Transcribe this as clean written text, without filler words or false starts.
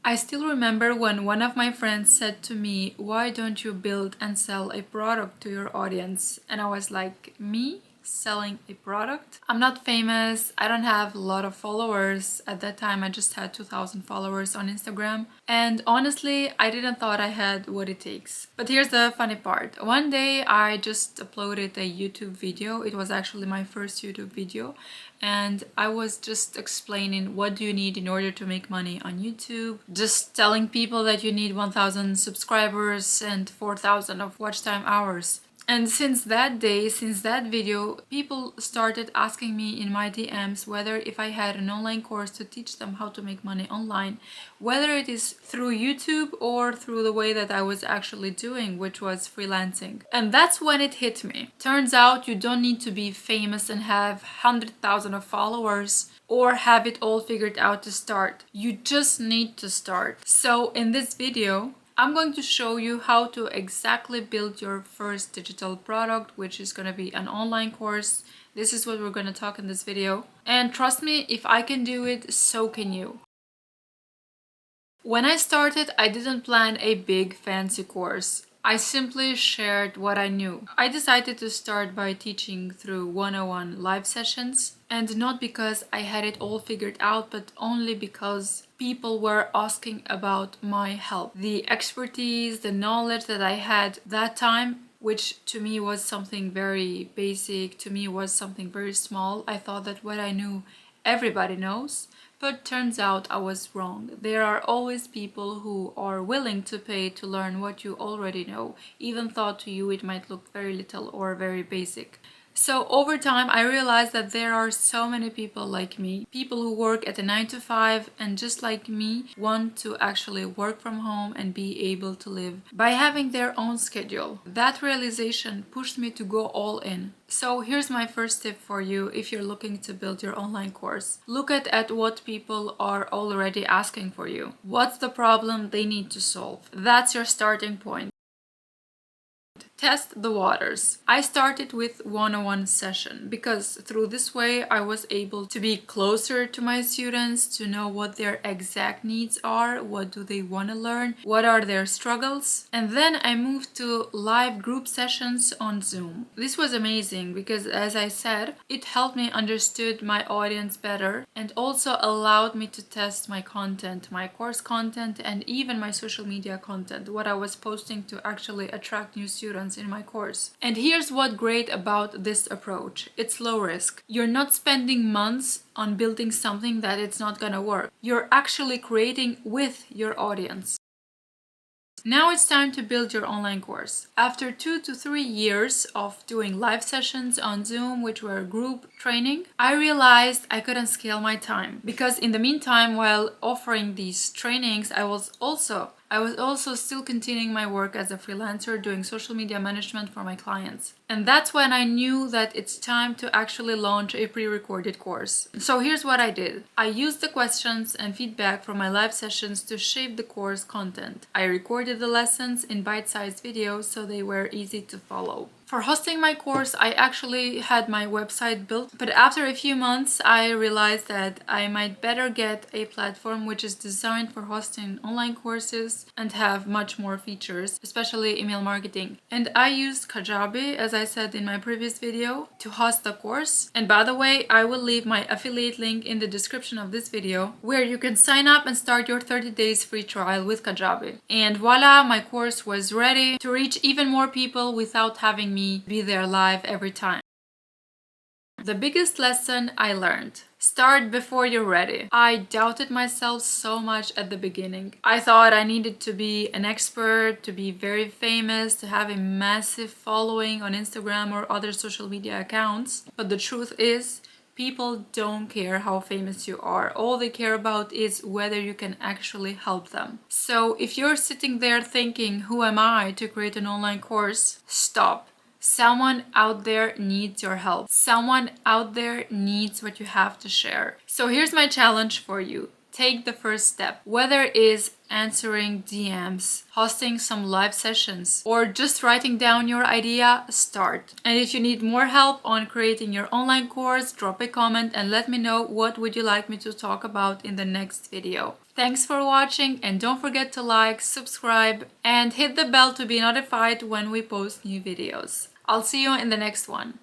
I still remember when one of my friends said to me, "Why don't you build and sell a product to your audience?" And I was like, "Me? Selling a product? I'm not famous. I don't have a lot of followers." At that time, I just had 2,000 followers on Instagram. And honestly, I didn't thought I had what it takes. But here's the funny part. One day, I just uploaded a YouTube video. It was actually my first YouTube video. And I was just explaining what do you need in order to make money on YouTube. Just telling people that you need 1,000 subscribers and 4,000 of watch time hours. And since that day, since that video, people started asking me in my DMs whether if I had an online course to teach them how to make money online, whether it is through YouTube or through the way that I was actually doing, which was freelancing. And that's when it hit me. Turns out you don't need to be famous and have 100,000 of followers or have it all figured out to start. You just need to start. So in this video, I'm going to show you how to exactly build your first digital product, which is going to be an online course. This is what we're going to talk in this video. And trust me, if I can do it, so can you. When I started, I didn't plan a big fancy course. I simply shared what I knew. I decided to start by teaching through 101 live sessions, and not because I had it all figured out, but only because people were asking about my help. The expertise, the knowledge that I had that time, which to me was something very basic, to me was something very small. I thought that what I knew everybody knows. But turns out I was wrong. There are always people who are willing to pay to learn what you already know, even though to you it might look very little or very basic. So over time, I realized that there are so many people like me, people who work at a 9 to 5 and just like me want to actually work from home and be able to live by having their own schedule. That realization pushed me to go all in. So here's my first tip for you if you're looking to build your online course. Look at what people are already asking for you. What's the problem they need to solve? That's your starting point. Test the waters. I started with 101 session because through this way I was able to be closer to my students, to know what their exact needs are, what do they want to learn, what are their struggles. And then I moved to live group sessions on Zoom. This was amazing because, as I said, it helped me understood my audience better and also allowed me to test my content, my course content, and even my social media content, what I was posting to actually attract new students in my course. And here's what's great about this approach. It's low risk. You're not spending months on building something that it's not gonna work. You're actually creating with your audience. Now it's time to build your online course. After 2 to 3 years of doing live sessions on Zoom, which were group training, I realized I couldn't scale my time. Because in the meantime, while offering these trainings, I was also still continuing my work as a freelancer doing social media management for my clients. And that's when I knew that it's time to actually launch a pre-recorded course. So here's what I did. I used the questions and feedback from my live sessions to shape the course content. I recorded the lessons in bite-sized videos so they were easy to follow. For hosting my course, I actually had my website built, but after a few months, I realized that I might better get a platform which is designed for hosting online courses and have much more features, especially email marketing. And I used Kajabi, as I said in my previous video, to host the course. And by the way, I will leave my affiliate link in the description of this video, where you can sign up and start your 30 days free trial with Kajabi. And voila, my course was ready to reach even more people without having me be there live every time. The biggest lesson I learned: start before you're ready. I doubted myself so much at the beginning. I thought I needed to be an expert, to be very famous, to have a massive following on Instagram or other social media accounts. But the truth is, people don't care how famous you are. All they care about is whether you can actually help them. So if you're sitting there thinking, who am I to create an online course? Stop. Someone out there needs your help. Someone out there needs what you have to share. So here's my challenge for you. Take the first step, whether it is answering DMs, hosting some live sessions, or just writing down your idea. Start. And if you need more help on creating your online course, drop a comment and let me know what would you like me to talk about in the next video. Thanks for watching, and don't forget to like, subscribe, and hit the bell to be notified when we post new videos. I'll see you in the next one.